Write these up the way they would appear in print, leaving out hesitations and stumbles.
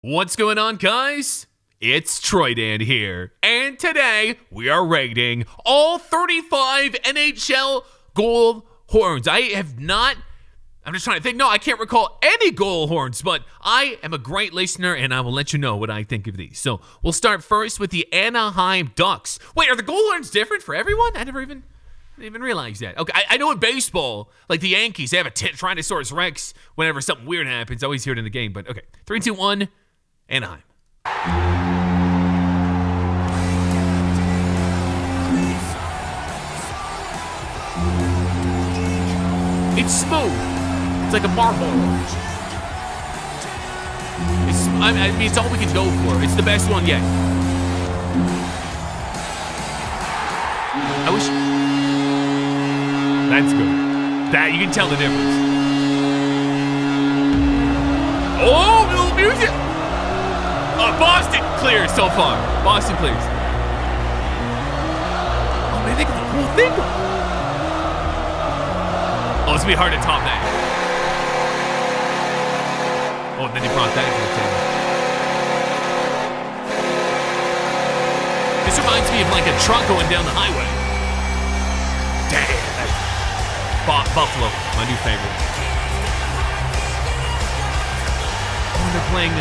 What's going on, guys? It's Troydan here, and today we are rating all 35 NHL goal horns. I'm just trying to think. No, I can't recall any goal horns, but I am a great listener, and I will let you know what I think of these. So we'll start first with the Anaheim Ducks. Wait, are the goal horns different for everyone? I never even realized that. Okay, I know in baseball, like the Yankees, they have a Tyrannosaurus Rex whenever something weird happens. I always hear it in the game, but okay. 3, 2, 1, Anaheim. It's smooth. It's like a marble. It's all we can go for. It's the best one yet. I wish. That's good. That you can tell the difference. Oh, little music. Boston clears so far. Boston clears. Oh man, they got the whole thing. Oh, it's gonna be hard to top that. Oh, and then he brought that into the table. This reminds me of like a truck going down the highway. Damn, that's Buffalo, my new favorite. Oh, they're playing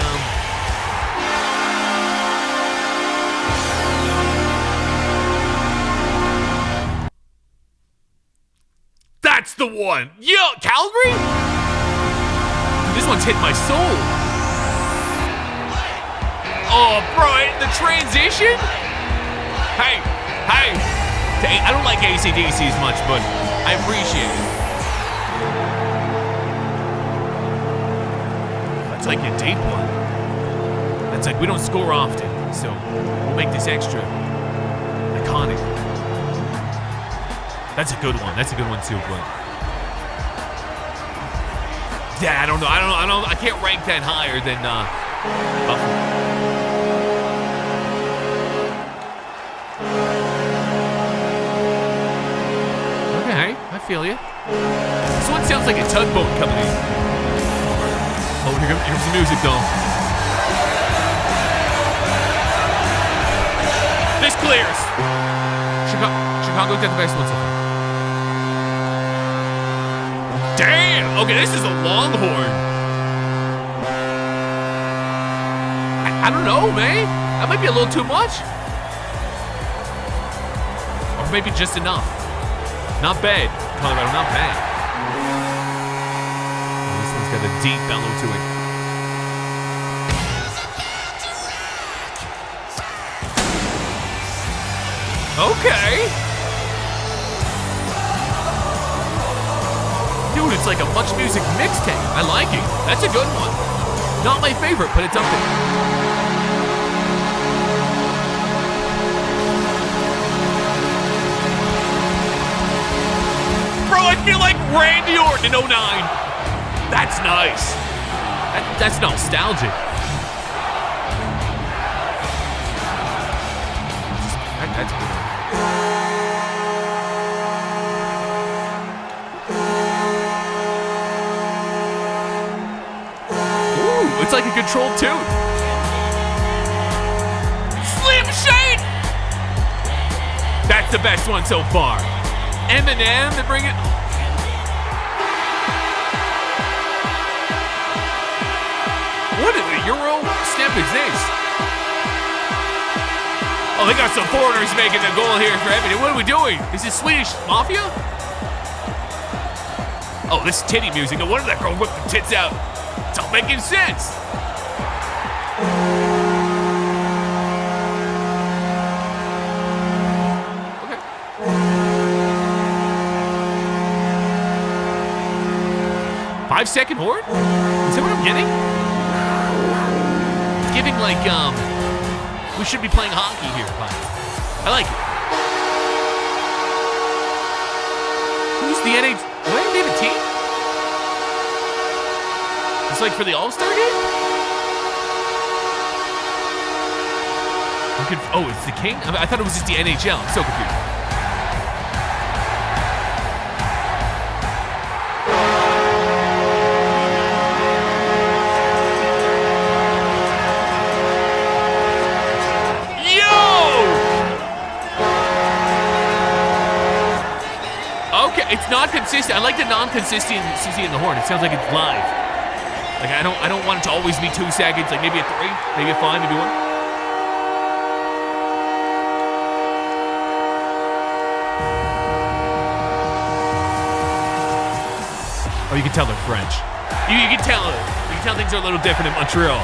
That's the one. Yo, Calgary? Dude, this one's hit my soul. Oh, bro, the transition? Hey. I don't like AC/DC as much, but I appreciate it. That's like a deep one. That's like we don't score often, so we'll make this extra iconic. That's a good one. That's a good one too, but yeah, I don't know. I can't rank that higher than Buffalo. Okay, I feel you. This one sounds like a tugboat coming in. Oh, here's the music though. This clears. Chicago's got the best one so far. Damn! Okay, this is a longhorn. I don't know, man. That might be a little too much. Or maybe just enough. Not bad, Colorado, not bad. This one's got a deep bellow to it. Okay. Dude, it's like a Much Music mixtape. I like it. That's a good one. Not my favorite, but it's up there. Bro, I feel like Randy Orton in 09. That's nice. That's nostalgic. That's good. It's like a controlled tune. Slim Shady! That's the best one so far. Eminem, they bring it. What in the Euro step is this? Oh, they got some foreigners making the goal here for Eminem. What are we doing? Is this Swedish Mafia? Oh, this titty music. No wonder that girl whipped the tits out. It's all making sense. Okay. 5-second horn? Is that what I'm getting? It's giving like, we should be playing hockey here, but I like it. Who's the NHL? What? They have a team? It's like for the All-Star game? Oh, it's the King? I thought it was just the NHL. I'm so confused. It's not consistent. I like the non-consistency in the horn. It sounds like it's live. Like I don't want it to always be 2 seconds. Like maybe a 3, maybe a 5, maybe 1. Oh, you can tell they're French. You can tell things are a little different in Montreal.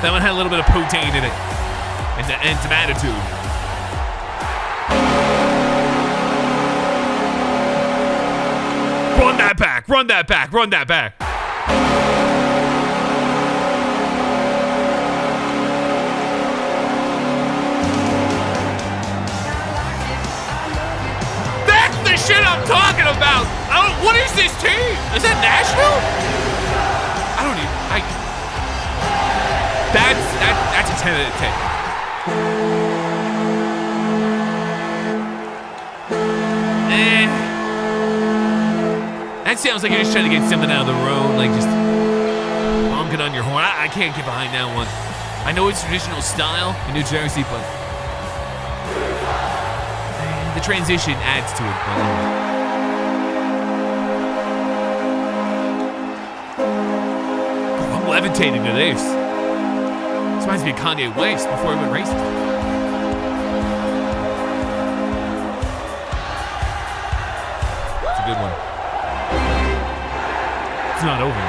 That one had a little bit of poutine in it, and some attitude. Run that back! Run that back! Run that back! That's the shit I'm talking about! What is this team? Is that Nashville? I don't even. That's a 10 out of 10. That sounds like you're just trying to get something out of the road, like just honking on your horn. I can't get behind that one. I know it's traditional style in New Jersey, but the transition adds to it. I'm levitating to this. This reminds me of Kanye West before he went racist. It's a good one. It's not over.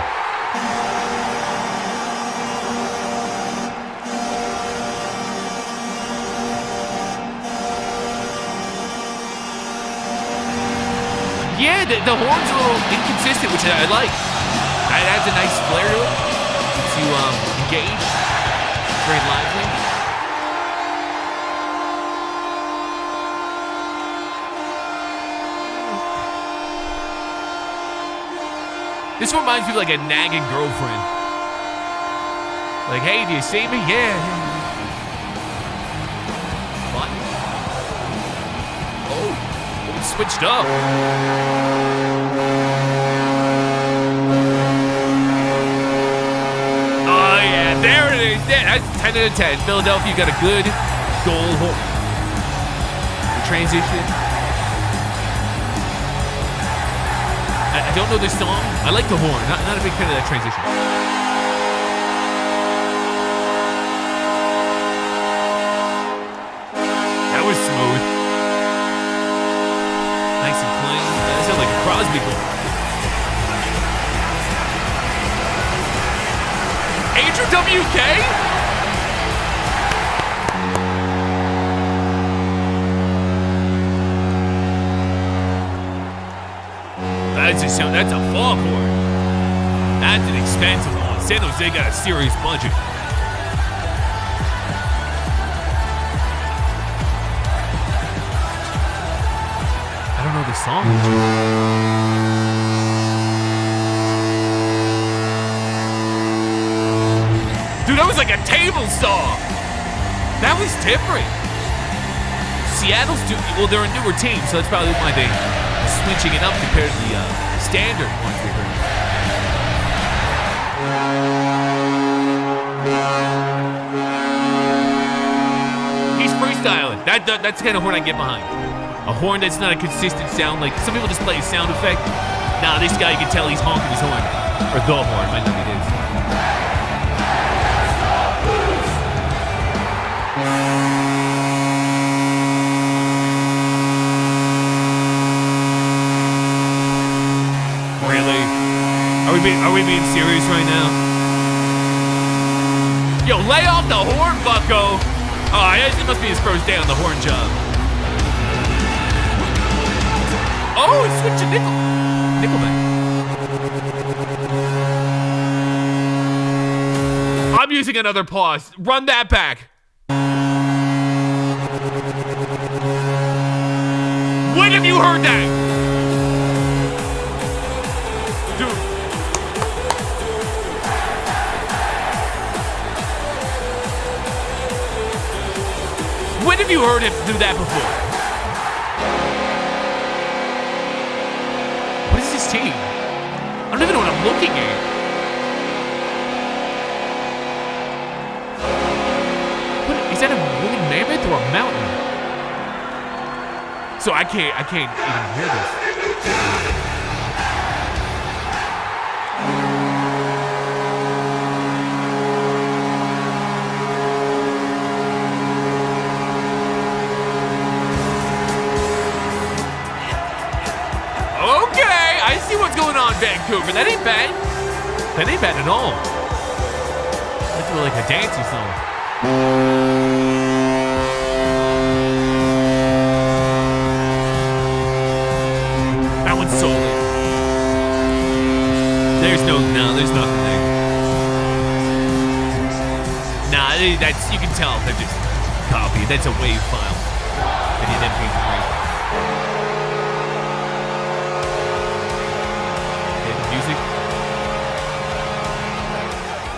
Yeah, the horn's a little inconsistent, which I like. It adds a nice flair to it. Keeps you engaged. Very lively. This one reminds me of like a nagging girlfriend. Like, hey, do you see me? Yeah. What? Oh, it's switched up. Oh, yeah, there it is. That's 10 out of 10. Philadelphia, you got a good goal. The transition. I don't know this song. I like the horn. Not a big fan of that transition. That was smooth. Nice and clean. That sounds like a Crosby goal. Andrew WK? That's a foghorn. That's an expensive one. San Jose got a serious budget. I don't know the song. Dude, that was like a table saw. That was different. Seattle's they're a newer team, so that's probably why they switching it up compared to the standard ones we heard. He's freestyling. That's the kind of horn I get behind. A horn that's not a consistent sound. Like some people just play a sound effect. Nah, this guy, you can tell he's honking his horn. Or the horn, might not be his. Are we being serious right now? Yo, lay off the horn, bucko! Oh, it must be his first day on the horn job. Oh, he switched to Nickelback. I'm using another pause. Run that back. When have you heard that? Dude. When have you heard him do that before? What is this team? I don't even know what I'm looking at. What, is that a woolly mammoth or a mountain? So I can't even hear this. Vancouver. That ain't bad. That ain't bad at all. Let's do like a dancey song. That one's solid. There's there's nothing there. Nah, that's, you can tell they're just copied. That's a wave file. They did MP3.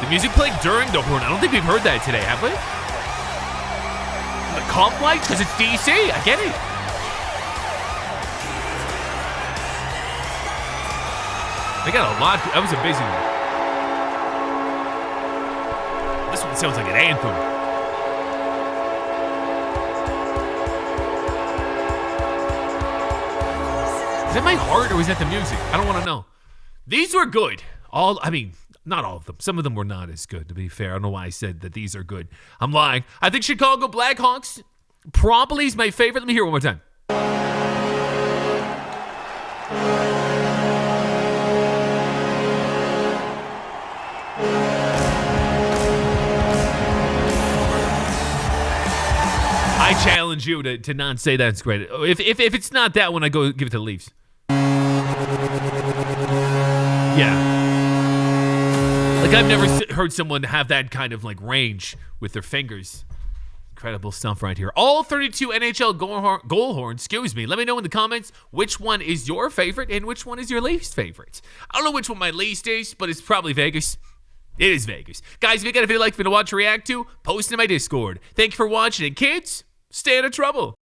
The music played during the horn. I don't think we've heard that today, have we? The comp light? Because it's DC. I get it. They got a lot. That was a busy one. This one sounds like an anthem. Is that my heart or is that the music? I don't want to know. These were good. Not all of them. Some of them were not as good, to be fair. I don't know why I said that these are good. I'm lying. I think Chicago Blackhawks probably is my favorite. Let me hear it one more time. I challenge you to not say that's great. If it's not that one, I go give it to the Leafs. Yeah. Like, I've never heard someone have that kind of, like, range with their fingers. Incredible stuff right here. All 32 NHL goal horns, excuse me. Let me know in the comments which one is your favorite and which one is your least favorite. I don't know which one my least is, but it's probably Vegas. It is Vegas. Guys, if you got a video like me to watch or react to, post in my Discord. Thank you for watching, and kids, stay out of trouble.